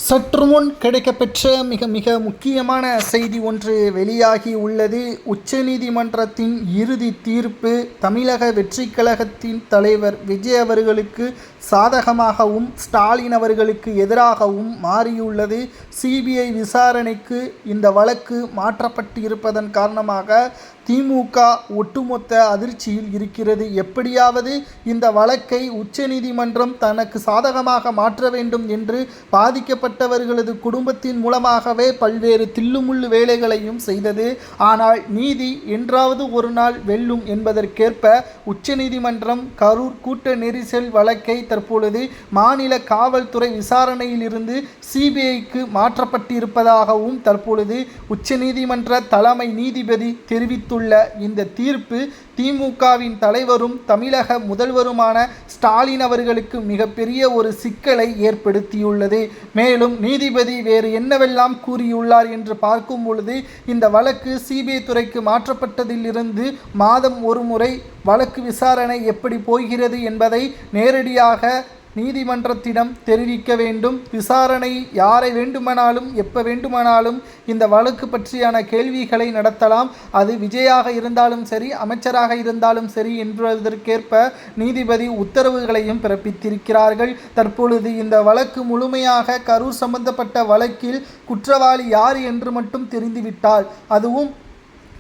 சற்று முன் கிடைக்கப்பெற்ற மிக மிக முக்கியமான செய்தி ஒன்று வெளியாகி உள்ளது. உச்சநீதிமன்றத்தின் இறுதி தீர்ப்பு தமிழக வெற்றிக் கழகத்தின் தலைவர் விஜய் அவர்களுக்கு சாதகமாகவும் ஸ்டாலின் அவர்களுக்கு எதிராகவும் மாறியுள்ளது. சிபிஐ விசாரணைக்கு இந்த வழக்கு மாற்றப்பட்டு இருப்பதன் காரணமாக திமுக ஒட்டுமொத்த அதிர்ச்சியில் இருக்கிறது. எப்படியாவது இந்த வழக்கை உச்சநீதிமன்றம் தனக்கு சாதகமாக மாற்ற வேண்டும் என்று பாதிக்கப்பட்டவர்களது குடும்பத்தின் மூலமாகவே பல்வேறு தில்லுமுள்ளு வேலைகளையும் செய்தது. ஆனால் நீதி என்றாவது ஒரு நாள் வெல்லும் என்பதற்கேற்ப உச்சநீதிமன்றம் கரூர் கூட்ட நெரிசல் வழக்கை தற்பொழுது மாநில காவல்துறை விசாரணையில் இருந்து சிபிஐக்கு மாற்றப்பட்டிருப்பதாகவும் தற்பொழுது உச்சநீதிமன்ற தலைமை நீதிபதி தெரிவித்துள்ள இந்த தீர்ப்பு திமுகவின் தலைவரும் தமிழக முதல்வருமான ஸ்டாலின் அவர்களுக்கு மிகப்பெரிய ஒரு சிக்கலை ஏற்படுத்தியுள்ளது. மேலும் நீதிபதி வேறு என்னவெல்லாம் கூறியுள்ளார் என்று பார்க்கும் பொழுது, இந்த வழக்கு சிபிஐ துறைக்கு மாற்றப்பட்டதிலிருந்து மாதம் ஒரு முறை வழக்கு விசாரணை எப்படி போகிறது என்பதை நேரடியாக நீதிமன்றத்திடம் தெரிவிக்க வேண்டும். விசாரணை யாரை வேண்டுமானாலும் எப்போ வேண்டுமானாலும் இந்த வழக்கு பற்றியான கேள்விகளை நடத்தலாம். அது விஜயாக இருந்தாலும் சரி, அமைச்சராக இருந்தாலும் சரி என்பதற்கேற்ப நீதிபதி உத்தரவுகளையும் பிறப்பித்திருக்கிறார்கள். தற்பொழுது இந்த வழக்கு முழுமையாக கரூர் சம்பந்தப்பட்ட வழக்கில் குற்றவாளி யார் என்று மட்டும் தெரிந்துவிட்டால், அதுவும்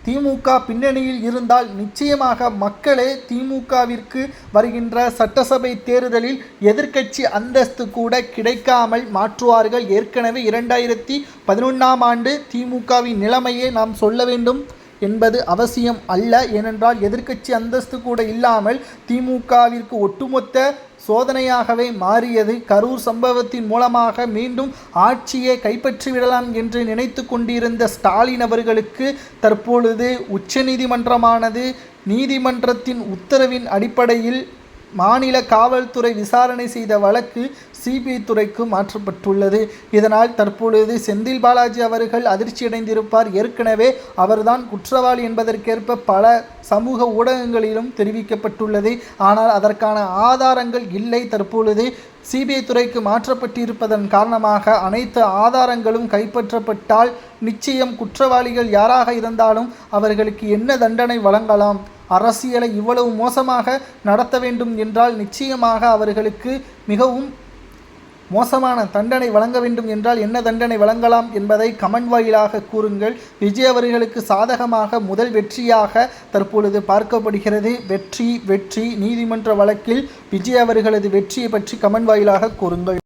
திமுக பின்னணியில் இருந்தால் நிச்சயமாக மக்களே திமுகவிற்கு வருகின்ற சட்டசபை தேர்தலில் எதிர்க்கட்சி அந்தஸ்து கூட கிடைக்காமல் மாற்றுவார்கள். ஏற்கனவே 2011ஆம் ஆண்டு திமுகவின் நிலைமையை நாம் சொல்ல வேண்டும் என்பது அவசியம் அல்ல. ஏனென்றால் எதிர்க்கட்சி அந்தஸ்து கூட இல்லாமல் திமுகவிற்கு ஒட்டுமொத்த சோதனையாகவே மாறியது. கரூர் சம்பவத்தின் மூலமாக மீண்டும் ஆட்சியை கைப்பற்றிவிடலாம் என்று நினைத்து கொண்டிருந்த ஸ்டாலின் அவர்களுக்கு தற்பொழுது உச்சநீதிமன்றமானது நீதிமன்றத்தின் உத்தரவின் அடிப்படையில் மாநில காவல்துறை விசாரணை செய்த வழக்கு சிபிஐ துறைக்கு மாற்றப்பட்டுள்ளது. இதனால் தற்பொழுது செந்தில் பாலாஜி அவர்கள் அதிர்ச்சியடைந்திருப்பார். ஏற்கனவே அவர்தான் குற்றவாளி என்பதற்கேற்ப பல சமூக ஊடகங்களிலும் தெரிவிக்கப்பட்டுள்ளது. ஆனால் அதற்கான ஆதாரங்கள் இல்லை. தற்பொழுது சிபிஐ துறைக்கு மாற்றப்பட்டிருப்பதன் காரணமாக அனைத்து ஆதாரங்களும் கைப்பற்றப்பட்டால் நிச்சயம் குற்றவாளிகள் யாராக இருந்தாலும் அவர்களுக்கு என்ன தண்டனை வழங்கலாம், அரசியலை இவ்வளவு மோசமாக நடத்த வேண்டும் என்றால் நிச்சயமாக அவர்களுக்கு மிகவும் மோசமான தண்டனை வழங்க வேண்டும் என்றால் என்ன தண்டனை வழங்கலாம் என்பதை கமெண்ட் வாயிலாக கூறுங்கள். விஜய் அவர்களுக்கு சாதகமாக முதல் வெற்றியாக தற்பொழுது பார்க்கப்படுகிறது. வெற்றி நீதிமன்ற வழக்கில் விஜய் அவர்களது வெற்றியை பற்றி கமெண்ட் வாயிலாக கூறுங்கள்.